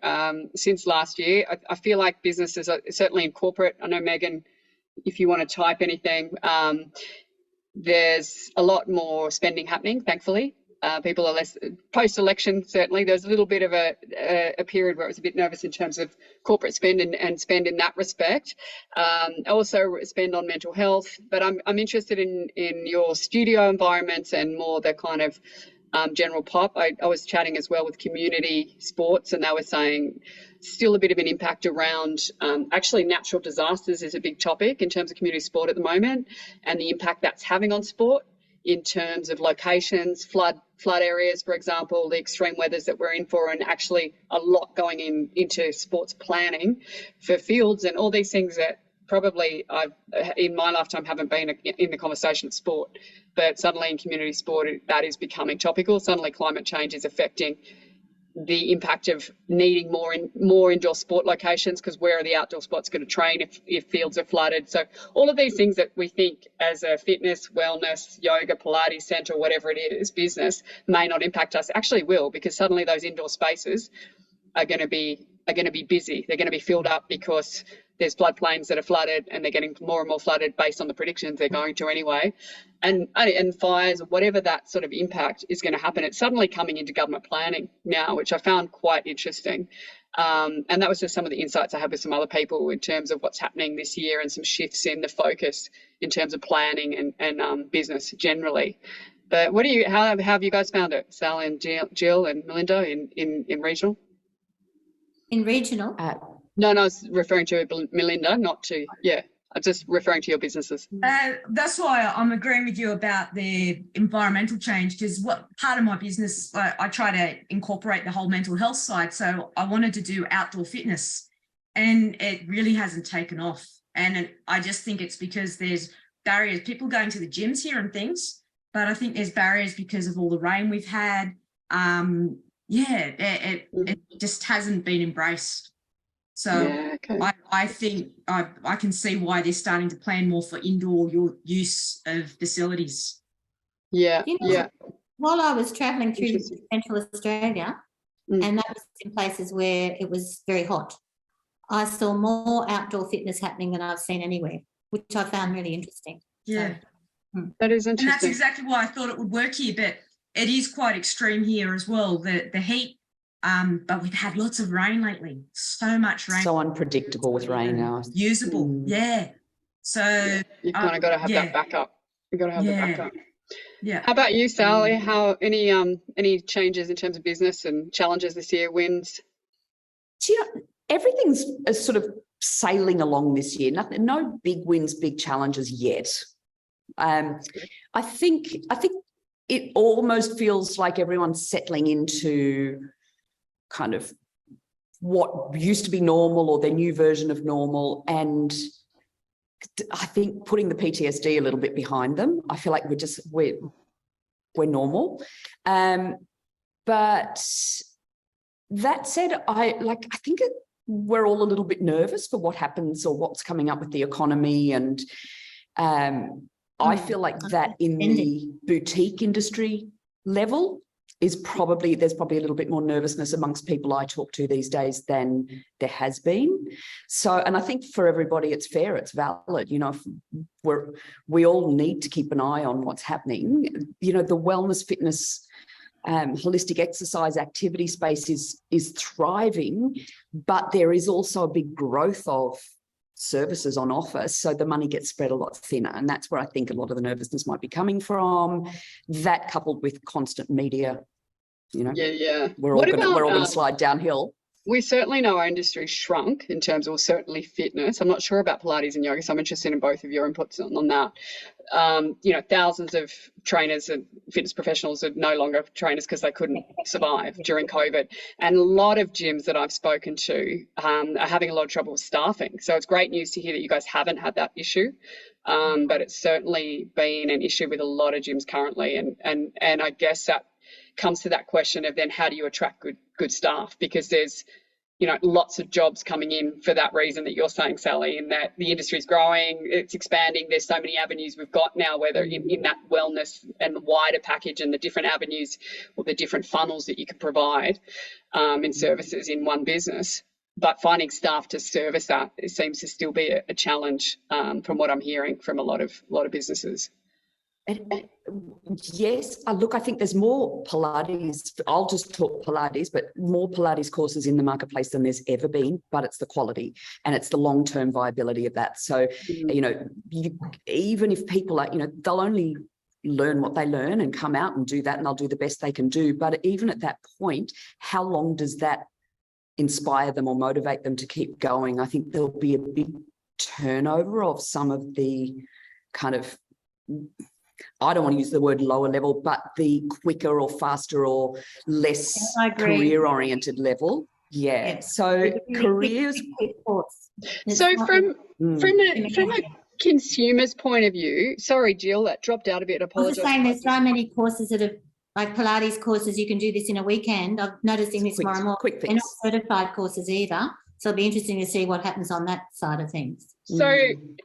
since last year. I feel like businesses, certainly in corporate, I know Megan, if you want to type anything, there's a lot more spending happening, thankfully. People are less post-election. Certainly, there's a little bit of a period where it was a bit nervous in terms of corporate spend and spend in that respect. Also spend on mental health. But I'm interested in your studio environments and more the kind of general pop. I was chatting as well with community sports, and they were saying still a bit of an impact around actually natural disasters is a big topic in terms of community sport at the moment, and the impact that's having on sport in terms of locations, flood areas, for example, the extreme weathers that we're in for, and actually a lot going into sports planning for fields and all these things that probably I've in my lifetime haven't been in the conversation of sport, but suddenly in community sport that is becoming topical. Suddenly climate change is affecting the impact of needing more indoor sport locations, because where are the outdoor spots going to train if fields are flooded? So all of these things that we think as a fitness, wellness, yoga, Pilates centre, whatever it is, business may not impact us, actually will, because suddenly those indoor spaces are going to be busy. They're going to be filled up because there's floodplains that are flooded, and they're getting more and more flooded based on the predictions they're going to anyway. And fires, whatever that sort of impact is going to happen, it's suddenly coming into government planning now, which I found quite interesting. And that was just some of the insights I had with some other people in terms of what's happening this year and some shifts in the focus in terms of planning and business generally. But how have you guys found it, Sal and Jill and Melinda in regional? In regional? No, I was referring to Melinda, not to, I'm just referring to your businesses. That's why I'm agreeing with you about the environmental change, because what part of my business, I try to incorporate the whole mental health side. So I wanted to do outdoor fitness, and it really hasn't taken off. And I just think it's because there's barriers, people going to the gyms here and things, but I think there's barriers because of all the rain we've had. It just hasn't been embraced. So I think I can see why they're starting to plan more for indoor use of facilities. While I was travelling through Central Australia, and that was in places where it was very hot, I saw more outdoor fitness happening than I've seen anywhere, which I found really interesting. Yeah, that is interesting. And that's exactly why I thought it would work here, but it is quite extreme here as well, the heat. But we've had lots of rain lately, so much rain. So unpredictable with rain now. Usable, So you've kind of got to have that backup. You've got to have the backup. Yeah. How about you, Sally? How any changes in terms of business and challenges this year? Wins? Everything's sort of sailing along this year. No big wins, big challenges yet. I think it almost feels like everyone's settling into kind of what used to be normal or their new version of normal, and I think putting the PTSD a little bit behind them. I feel like we're normal, but that said, I think we're all a little bit nervous for what happens or what's coming up with the economy, and I feel like that in the boutique industry level there's probably a little bit more nervousness amongst people I talk to these days than there has been. So, and I think for everybody, it's fair, it's valid. We all need to keep an eye on what's happening. The wellness, fitness, holistic exercise activity space is thriving, but there is also a big growth of services on offer, so the money gets spread a lot thinner, and that's where I think a lot of the nervousness might be coming from. That coupled with constant media, we're all going to slide downhill. We certainly know our industry shrunk in terms of certainly fitness. I'm not sure about Pilates and yoga, so I'm interested in both of your inputs on that. Thousands of trainers and fitness professionals are no longer trainers because they couldn't survive during COVID. And a lot of gyms that I've spoken to are having a lot of trouble with staffing. So it's great news to hear that you guys haven't had that issue. But it's certainly been an issue with a lot of gyms currently. And I guess that comes to that question of then how do you attract good staff, because there's lots of jobs coming in for that reason that you're saying, Sally, in that the industry is growing, it's expanding, there's so many avenues we've got now, whether in that wellness and the wider package and the different avenues or the different funnels that you can provide in services in one business. But finding staff to service that, it seems to still be a challenge from what I'm hearing from a lot of businesses. Yes, look, I think there's more Pilates. I'll just talk Pilates, but more Pilates courses in the marketplace than there's ever been, but it's the quality and it's the long-term viability of that. So, you know, even if people are, you know, they'll only learn what they learn and come out and do that, and they'll do the best they can do. But even at that point, how long does that inspire them or motivate them to keep going? I think there'll be a big turnover of some of the kind of, I don't want to use the word lower level, but the quicker or faster or less career-oriented level. Yeah. So careers. So from a consumer's point of view, sorry, Jill, that dropped out a bit. I was just saying there's so many courses that are like Pilates courses. You can do this in a weekend. I'm noticing this more and more. They're not certified courses either. So it'll be interesting to see what happens on that side of things. So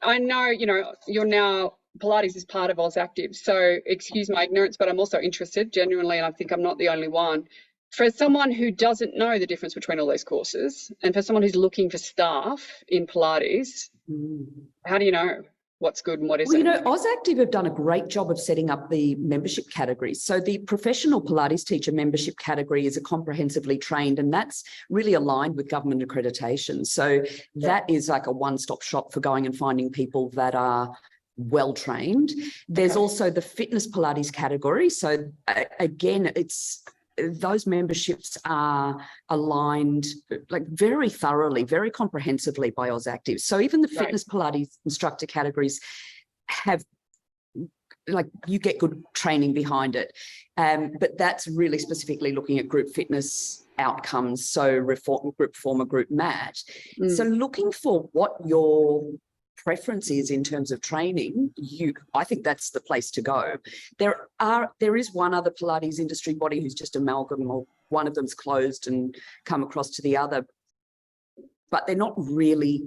I know, you know, you're now, Pilates is part of AusActive. So excuse my ignorance, but I'm also interested genuinely, and I think I'm not the only one. For someone who doesn't know the difference between all those courses, and for someone who's looking for staff in Pilates, how do you know what's good and what isn't? Well, you know, AusActive have done a great job of setting up the membership categories. So the professional Pilates teacher membership category is a comprehensively trained, and that's really aligned with government accreditation. So that is like a one-stop shop for going and finding people that are well trained. There's also the fitness Pilates category. So again, it's those memberships are aligned like very thoroughly, very comprehensively by AusActive. So even the fitness Pilates instructor categories have, like, you get good training behind it. But that's really specifically looking at group fitness outcomes. So group reformer, group mat. So looking for what your preference is in terms of training, I think that's the place to go. There is one other Pilates industry body who's just amalgam, or one of them's closed and come across to the other, but they're not really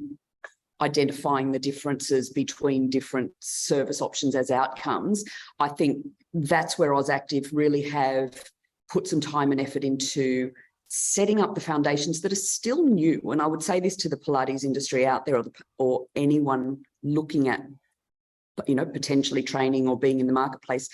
identifying the differences between different service options as outcomes. I think that's where AusActive really have put some time and effort into setting up the foundations that are still new. And I would say this to the Pilates industry out there, or anyone looking at, you know, potentially training or being in the marketplace.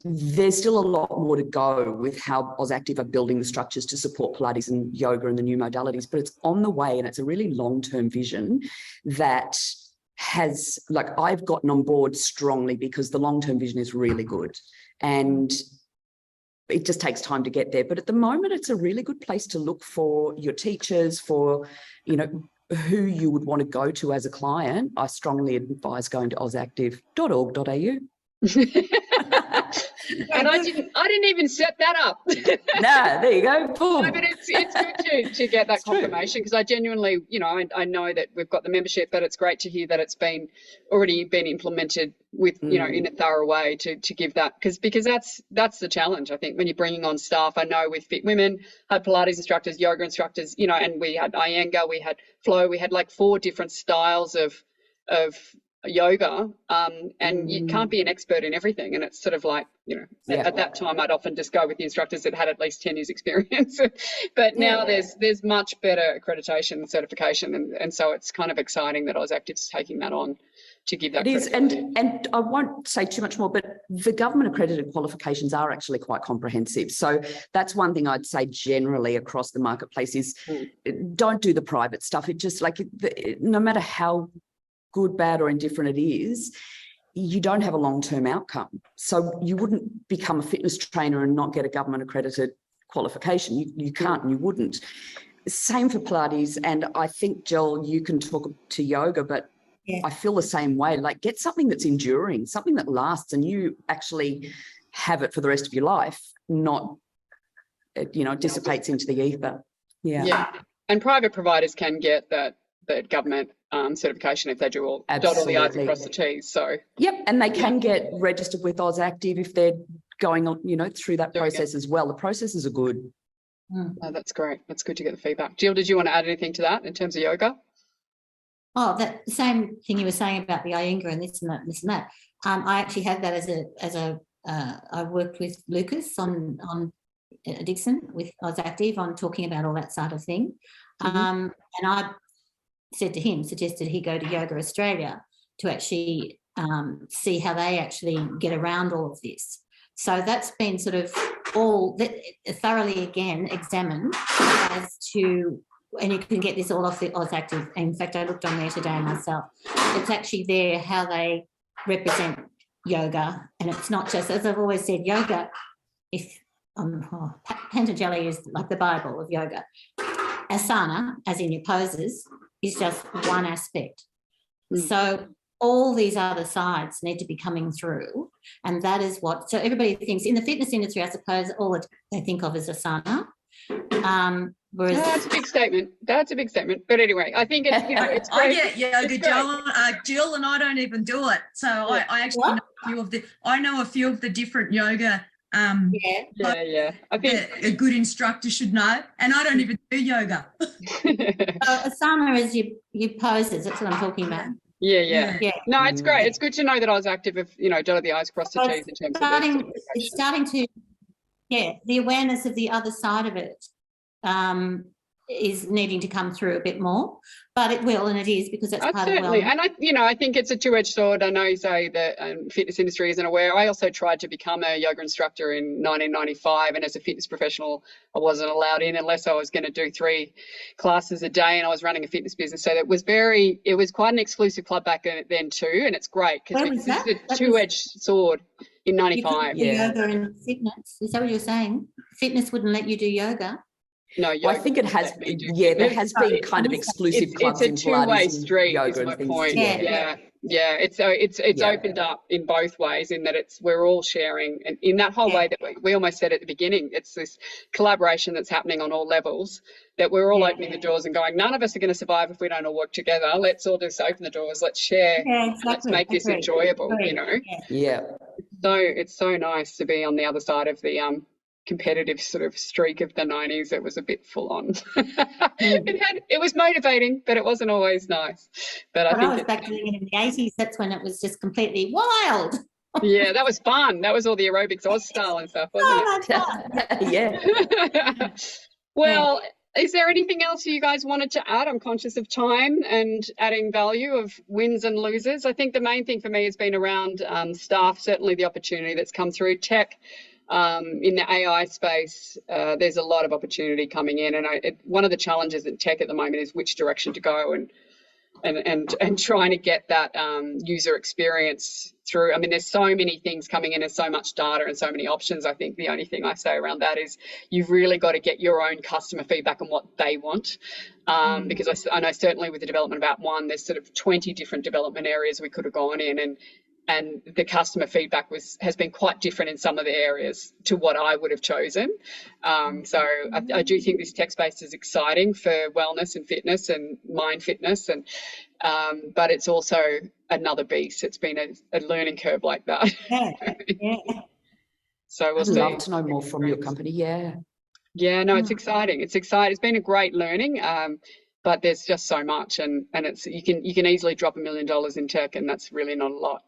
There's still a lot more to go with how AusActive are building the structures to support Pilates and yoga and the new modalities, but it's on the way, and it's a really long-term vision that has, like, I've gotten on board strongly because the long-term vision is really good. And it just takes time to get there. But at the moment, it's a really good place to look for your teachers, for, you know, who you would want to go to as a client. I strongly advise going to ausactive.org.au. And I didn't even set that up. No, there you go. Boom. No, but it's good to get that confirmation, because I genuinely, you know, I know that we've got the membership, but it's great to hear that it's already been implemented with, you know, in a thorough way to give that, because that's the challenge, I think, when you're bringing on staff. I know with Fit Women had Pilates instructors, yoga instructors, you know, and we had Iyengar, we had Flow, we had like 4 different styles of yoga, and you can't be an expert in everything. And it's sort of like, you know, at that time I'd often just go with the instructors that had at least 10 years experience, but now there's much better accreditation and certification, and so it's kind of exciting that AusActive's taking that on to give that. It is, and I won't say too much more, but the government accredited qualifications are actually quite comprehensive. So that's one thing I'd say generally across the marketplace is don't do the private stuff. It just, like, no matter how good, bad, or indifferent it is, you don't have a long-term outcome. So you wouldn't become a fitness trainer and not get a government accredited qualification. You can't, and you wouldn't. Same for Pilates. And I think, Jill, you can talk to yoga, but I feel the same way. Like, get something that's enduring, something that lasts, and you actually have it for the rest of your life, not, you know, dissipates into the ether. Yeah. And private providers can get that government certification if they do dot all the I's and cross the T's. So and they can get registered with AusActive if they're going on, you know, through that process as well. The processes are good. Oh, that's great. That's good to get the feedback. Jill, did you want to add anything to that in terms of yoga? Oh, that same thing you were saying about the Iyengar and this and that. I actually had that as a I worked with Lucas on Dixon with AusActive on talking about all that sort of thing. And I said to him, suggested he go to Yoga Australia to actually see how they actually get around all of this. So that's been sort of all thoroughly again examined as to, and you can get this all off the AusActive. In fact, I looked on there today myself. It's actually there how they represent yoga, and it's not just, as I've always said, yoga. If Patanjali is like the Bible of yoga. Asana, as in your poses, is just one aspect. So all these other sides need to be coming through, and that is what. So everybody thinks in the fitness industry, I suppose, all that they think of is asana. Whereas that's a big statement. That's a big statement. But anyway, I think it's, you know, it's I great. get yoga, Jill, and I don't even do it. So I actually know a few of the different yoga. Yeah. I think a good instructor should know, and I don't even do yoga. asana is your poses. That's what I'm talking about. Yeah. No, it's great. It's good to know that I was active. If dotted the I's, crossed the T's in terms of it's starting to, the awareness of the other side of it is needing to come through a bit more, but it will, and it is, because that's part certainly. of wellness. And I think it's a two-edged sword. I know you say the fitness industry isn't aware. I also tried to become a yoga instructor in 1995, and as a fitness professional, I wasn't allowed in unless I was going to do 3 classes a day, and I was running a fitness business. So it was quite an exclusive club back then too, and it's great because it's a two-edged sword in 95. You couldn't do yoga and fitness. Is that what you're saying? Fitness wouldn't let you do yoga? No, I think it has. There has been kind of exclusive clubs in Pilates. It's a two-way street. Is my point. Yeah. It's opened up in both ways, in that we're all sharing, and in that whole way that we almost said at the beginning, it's this collaboration that's happening on all levels, that we're all opening the doors and going, none of us are going to survive if we don't all work together. Let's all just open the doors. Let's share. Let's make this enjoyable. So it's so nice to be on the other side of the competitive sort of streak of the 90s. It was a bit full on. It was motivating, but it wasn't always nice. But I think was back doing it in the 80s. That's when it was just completely wild. Yeah, that was fun. That was all the aerobics Oz style and stuff, wasn't it? Well, is there anything else you guys wanted to add? I'm conscious of time and adding value of wins and losers. I think the main thing for me has been around staff, certainly the opportunity that's come through tech. In the AI space, there's a lot of opportunity coming in, and one of the challenges in tech at the moment is which direction to go and trying to get that user experience through. I mean, there's so many things coming in and so much data and so many options. I think the only thing I say around that is you've really got to get your own customer feedback on what they want, because I know certainly with the development of App One, there's sort of 20 different development areas we could have gone in, and the customer feedback has been quite different in some of the areas to what I would have chosen. So I do think this tech space is exciting for wellness and fitness and mind fitness, and but it's also another beast. It's been a learning curve like that. So we'll see. I'd love to know more from your company. Yeah, no, it's exciting. It's exciting. It's been a great learning. But there's just so much, and it's you can easily drop $1 million in tech, and that's really not a lot.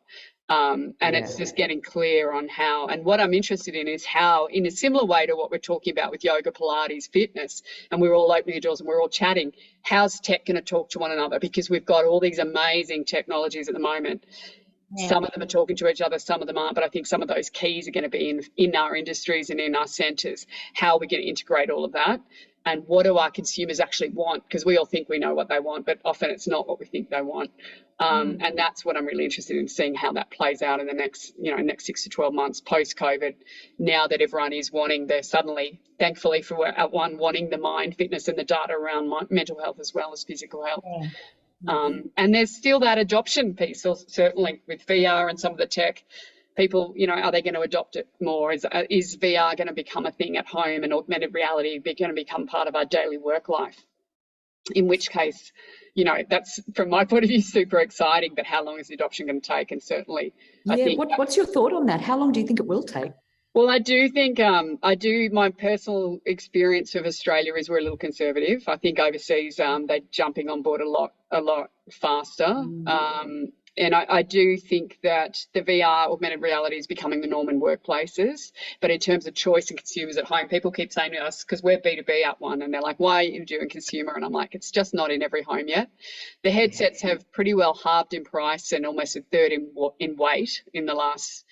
It's just getting clear on how, and what I'm interested in is how, in a similar way to what we're talking about with yoga, Pilates, fitness, and we're all opening the doors and we're all chatting, how's tech going to talk to one another? Because we've got all these amazing technologies at the moment. Some of them are talking to each other, some of them aren't, but I think some of those keys are going to be in our industries and in our centres. How are we going to integrate all of that? And what do our consumers actually want? Because we all think we know what they want, but often it's not what we think they want. And that's what I'm really interested in, seeing how that plays out in the next 6 to 12 months post-COVID. Now that everyone is they're suddenly, thankfully for one, wanting the mind fitness and the data around mental health as well as physical health. And there's still that adoption piece, or certainly with VR and some of the tech. People, are they going to adopt it more? Is VR going to become a thing at home, and augmented reality going to become part of our daily work life? In which case, that's, from my point of view, super exciting, but how long is the adoption going to take? And certainly, I think... What's your thought on that? How long do you think it will take? Well, I do think, my personal experience of Australia is we're a little conservative. I think overseas, they're jumping on board a lot faster. I do think that the VR, augmented reality, is becoming the norm in workplaces. But in terms of choice and consumers at home, people keep saying to us, because we're B2B at one, and they're like, why are you doing consumer? And I'm like, it's just not in every home yet. The headsets have pretty well halved in price and almost a third in weight in the last,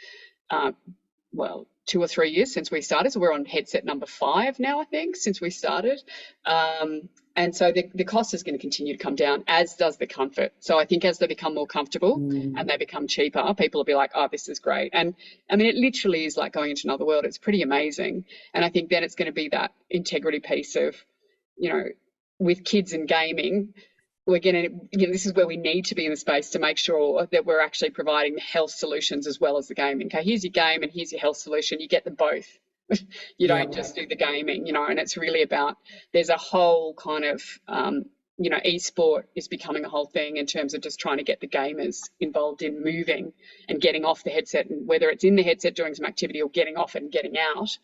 2 or 3 years since we started. So we're on headset number 5 now, I think, since we started. And so the cost is going to continue to come down, as does the comfort. So I think as they become more comfortable and they become cheaper, people will be like, oh, this is great. And I mean, it literally is like going into another world. It's pretty amazing. And I think then it's going to be that integrity piece of, with kids and gaming, we're going to, this is where we need to be in the space to make sure that we're actually providing the health solutions as well as the gaming. Okay, here's your game and here's your health solution. You get them both. You don't just do the gaming, and it's really about, there's a whole kind of, e-sport is becoming a whole thing in terms of just trying to get the gamers involved in moving and getting off the headset, and whether it's in the headset doing some activity or getting off it and getting out,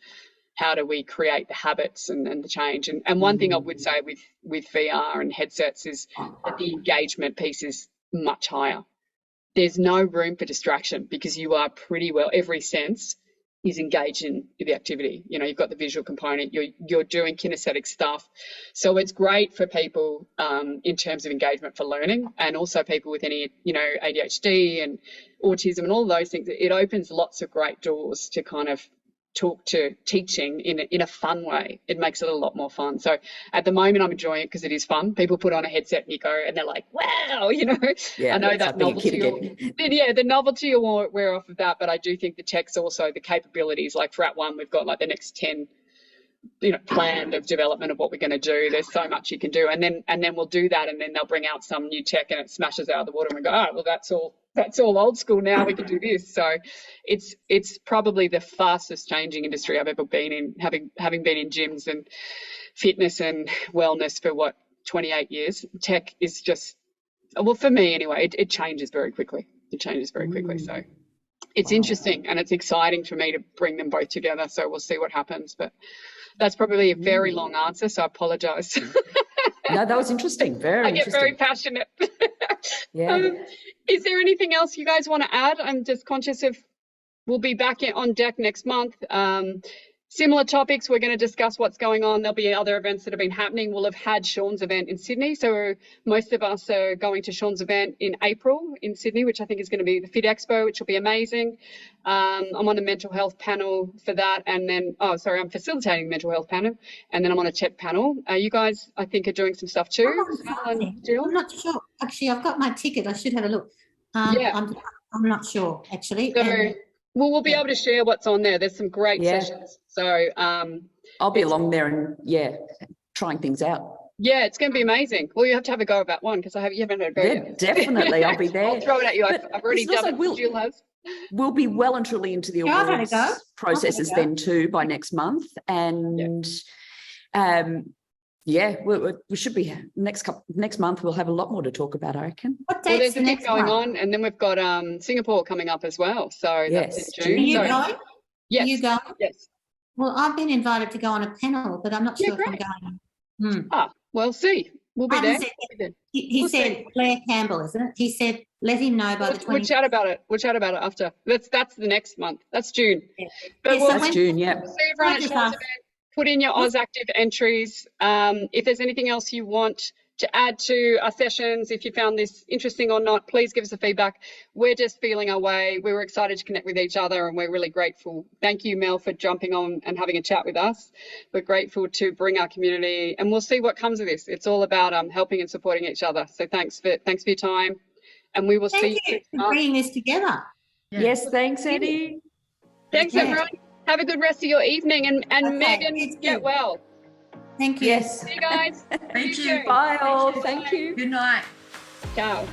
how do we create the habits and the change? And one thing I would say with VR and headsets is that the engagement piece is much higher. There's no room for distraction because you are pretty well, every sense is engaged in the activity. You've got the visual component, you're doing kinesthetic stuff. So it's great for people in terms of engagement for learning, and also people with any, ADHD and autism and all those things. It opens lots of great doors to kind of talk to teaching in a fun way. It makes it a lot more fun. So at the moment I'm enjoying it because it is fun. People put on a headset and you go and they're like, wow, I know that novelty. The novelty will wear off of that, but I do think the tech's also the capabilities. Like for at one, we've got like the next 10 planned of development of what we're going to do. There's so much you can do, and then we'll do that, and then they'll bring out some new tech and it smashes out of the water and we go, oh well, that's all old school now, we can do this. So it's probably the fastest changing industry I've ever been in, having been in gyms and fitness and wellness for 28 years. Tech is just, well, for me anyway, it changes very quickly. So it's interesting and it's exciting for me to bring them both together. So we'll see what happens, but that's probably a very long answer, so I apologize. No, that was interesting. I get very passionate. Yeah. Is there anything else you guys want to add? I'm just conscious of, we'll be back on deck next month. Similar topics, we're going to discuss what's going on. There'll be other events that have been happening. We'll have had Sean's event in Sydney. So most of us are going to Sean's event in April in Sydney, which I think is going to be the Fit Expo, which will be amazing. I'm on a mental health panel for that. And then, I'm facilitating the mental health panel. And then I'm on a tech panel. You guys, I think, are doing some stuff too. I'm not sure. Actually, I've got my ticket. I should have a look. I'm not sure, actually. So, we'll be able to share what's on there. There's some great sessions. So I'll be along there and trying things out. Yeah, it's going to be amazing. Well, you have to have a go about one because you haven't had a go yet. Definitely, I'll be there. I'll throw it at you. I've already done it. Jill has. We'll be well and truly into the awards processes then too by next month, and we should be next month. We'll have a lot more to talk about, I reckon. Well, there's a thing going on, and then we've got Singapore coming up as well. So that's in June. Are you going? Yes. Are you going? Yes. Well, I've been invited to go on a panel, but I'm not sure if I'm going. Well, see, we'll be there. He said Blair Campbell, isn't it? He said let him know by the 20th. We'll chat about it. after. That's the next month. That's June. Yeah. That's June. Yeah. See everyone at Sean's event. Put in your AusActive entries. If there's anything else you want to add to our sessions, if you found this interesting or not, please give us a feedback. We're just feeling our way. We were excited to connect with each other and we're really grateful. Thank you, Mel, for jumping on and having a chat with us. We're grateful to bring our community, and we'll see what comes of this. It's all about helping and supporting each other. So thanks for your time, and we will see you for bringing this together. Yeah. Yes, thanks, Eddie. Thanks, everyone. Have a good rest of your evening, and Megan, get well. Thank you. Yes. See you guys. Thank you. Bye all. Thank you. Good night. Ciao.